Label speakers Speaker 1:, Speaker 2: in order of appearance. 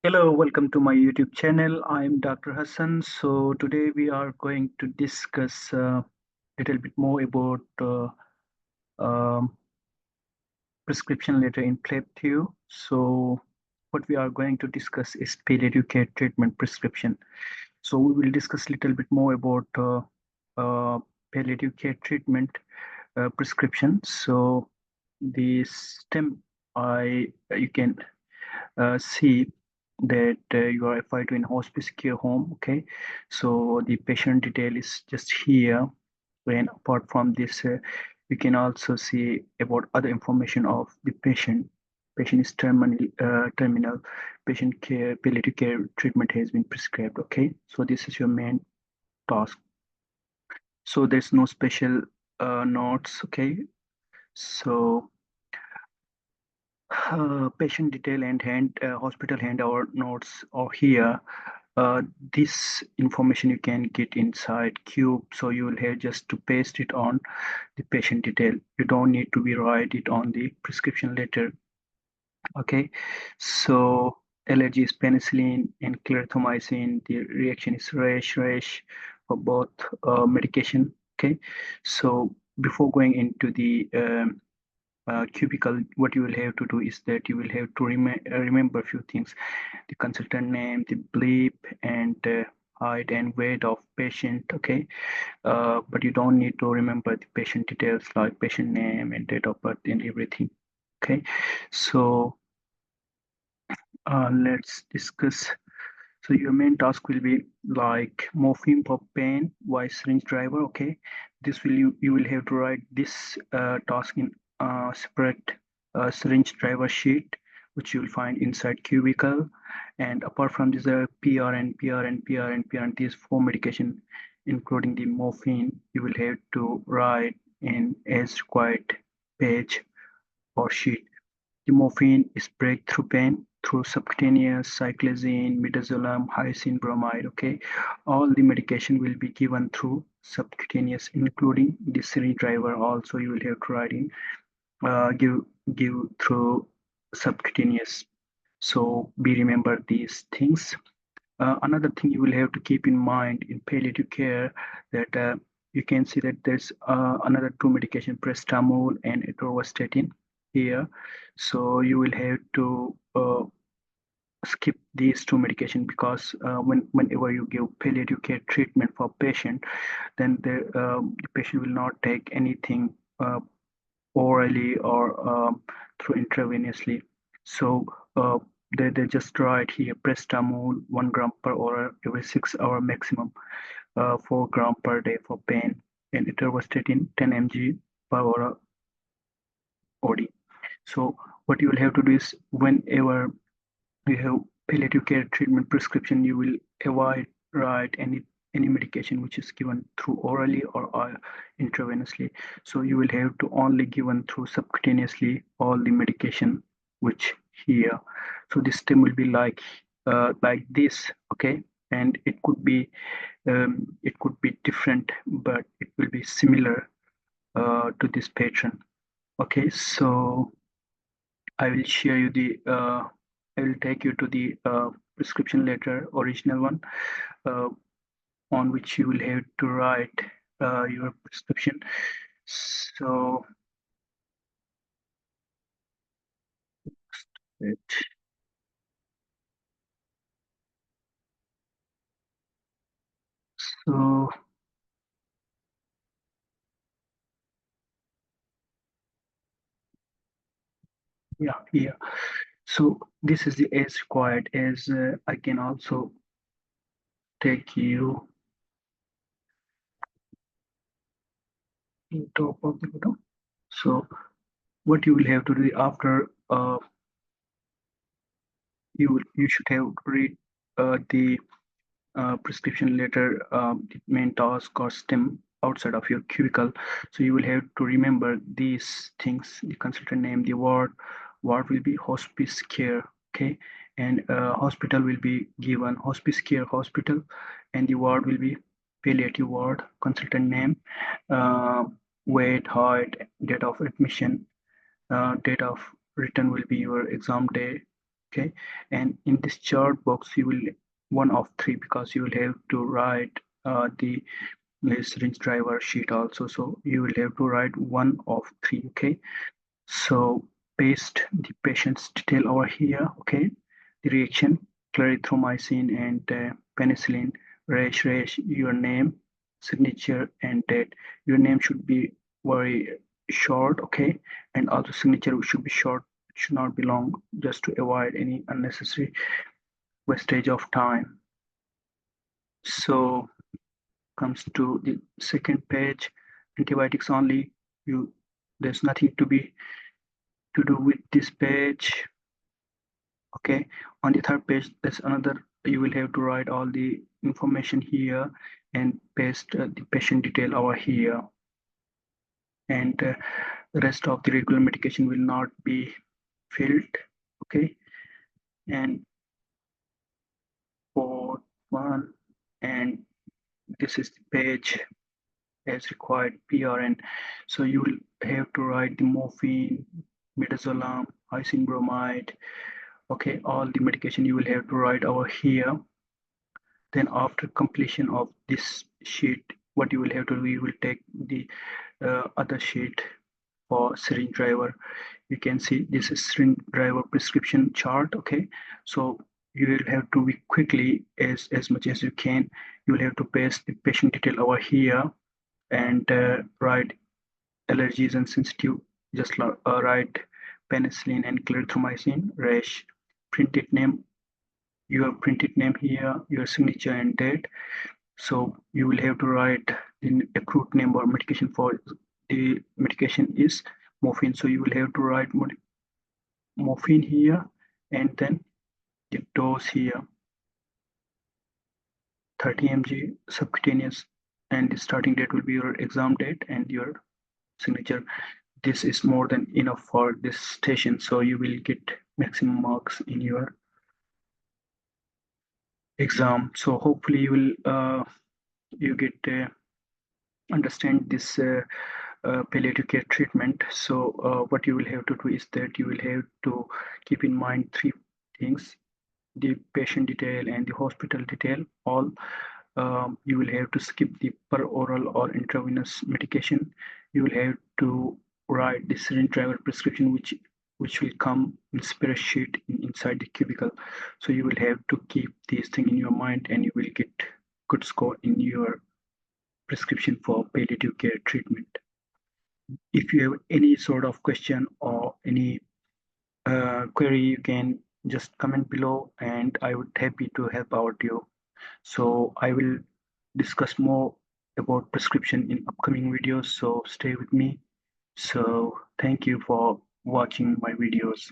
Speaker 1: Hello, welcome to my YouTube channel. I'm Dr. Hassan. So today we are going to discuss a little bit more about um, prescription letter in Plab. So what we are going to discuss is palliative care treatment prescription. So we will discuss a little bit more about palliative care treatment prescription. So the stem I you can see that you are referred to in hospice care home. Okay, so the patient detail is just here. And apart from this, you can also see about other information of the patient. Patient is terminal. Patient care, palliative care treatment has been prescribed. Okay, so this is your main task. So there's no special notes. Okay, so patient detail and hospital handover notes are here. This information you can get inside Cube, so you will have just to paste it on the patient detail. You don't need to be write it on the prescription letter. Okay, so allergy is penicillin and clarithromycin. The reaction is rash for both medication. Okay, so before going into the cubicle, what you will have to do is that you will have to remember a few things: the consultant name, the bleep, and height and weight of patient. Okay, but you don't need to remember the patient details like patient name and date of birth and everything. Okay, so let's discuss. So your main task will be like morphine for pain, why syringe driver. Okay, this will you will have to write this task in separate syringe driver sheet, which you will find inside cubicle. And apart from this, there are PRN, PRN, PRN, PRN. These four medication, including the morphine, you will have to write in as required page or sheet. The morphine is breakthrough pain through subcutaneous cyclizine, midazolam, hyoscine bromide. Okay, all the medication will be given through subcutaneous, including the syringe driver. Also, you will have to write in give through subcutaneous. So be remember these things. Another thing you will have to keep in mind in palliative care that you can see that there's another two medication, paracetamol and atorvastatin here. So you will have to skip these two medication because whenever you give palliative care treatment for patient, then the patient will not take anything orally or through intravenously. So they just write here paracetamol 1 gram per hour every 6 hour maximum, 4 gram per day for pain, and atorvastatin 10 mg per hour OD. So what you will have to do is whenever you have palliative care treatment prescription, you will avoid write any medication which is given through orally or intravenously. So you will have to only given through subcutaneously all the medication which here. So this stem will be like this. Okay, and it could be different, but it will be similar to this pattern. Okay, so I will share you I will take you to the prescription letter, original one, uh, on which you will have to write your prescription. So, it- so yeah, yeah. So this is the as required. As I can also take you in top of the bottom. So what you will have to do after you should have read the prescription letter, the main task or stem outside of your cubicle. So you will have to remember these things: the consultant name, the ward will be hospice care. Okay, and hospital will be given hospice care hospital, and the ward will be palliative ward. Consultant name, uh, weight, height, date of admission, date of return will be your exam day, Okay, and in this chart box you will one of three, because you will have to write the syringe driver sheet also, so you will have to write one of three. Okay, so paste the patient's detail over here. Okay, the reaction, clarithromycin and penicillin, rash, your name, signature and date. Your name should be very short, okay, and also signature should be short, should not be long, just to avoid any unnecessary wastage of time. So comes to the second page, antibiotics only. You There's nothing to do with this page. Okay, on the third page there's another, you will have to write all the information here and paste the patient detail over here, and the rest of the regular medication will not be filled. Okay, and fourth one, and this is the page as required PRN. So you will have to write the morphine, midazolam, hyoscine bromide. Okay, all the medication you will have to write over here. Then after completion of this sheet, what you will have to do, you will take the other sheet for syringe driver. You can see this is syringe driver prescription chart. Okay, so you will have to be quickly as much as you can. You will have to paste the patient detail over here and write allergies and sensitive. Just write penicillin and clarithromycin, rash, printed name, your printed name here, your signature and date. So you will have to write the accrued name or medication for the medication is morphine. So you will have to write morphine here and then the dose here, 30 mg subcutaneous, and the starting date will be your exam date and your signature. This is more than enough for this station, so you will get maximum marks in your exam. So hopefully you get understand this palliative care treatment. So what you will have to do is that you will have to keep in mind three things: the patient detail and the hospital detail. All you will have to skip the per oral or intravenous medication. You will have to write the syringe driver prescription, which will come in spreadsheet inside the cubicle. So you will have to keep these things in your mind, and you will get good score in your prescription for palliative care treatment. If you have any sort of question or any query, you can just comment below, and I would happy to help out you. So I will discuss more about prescription in upcoming videos. So stay with me. So thank you for watching my videos.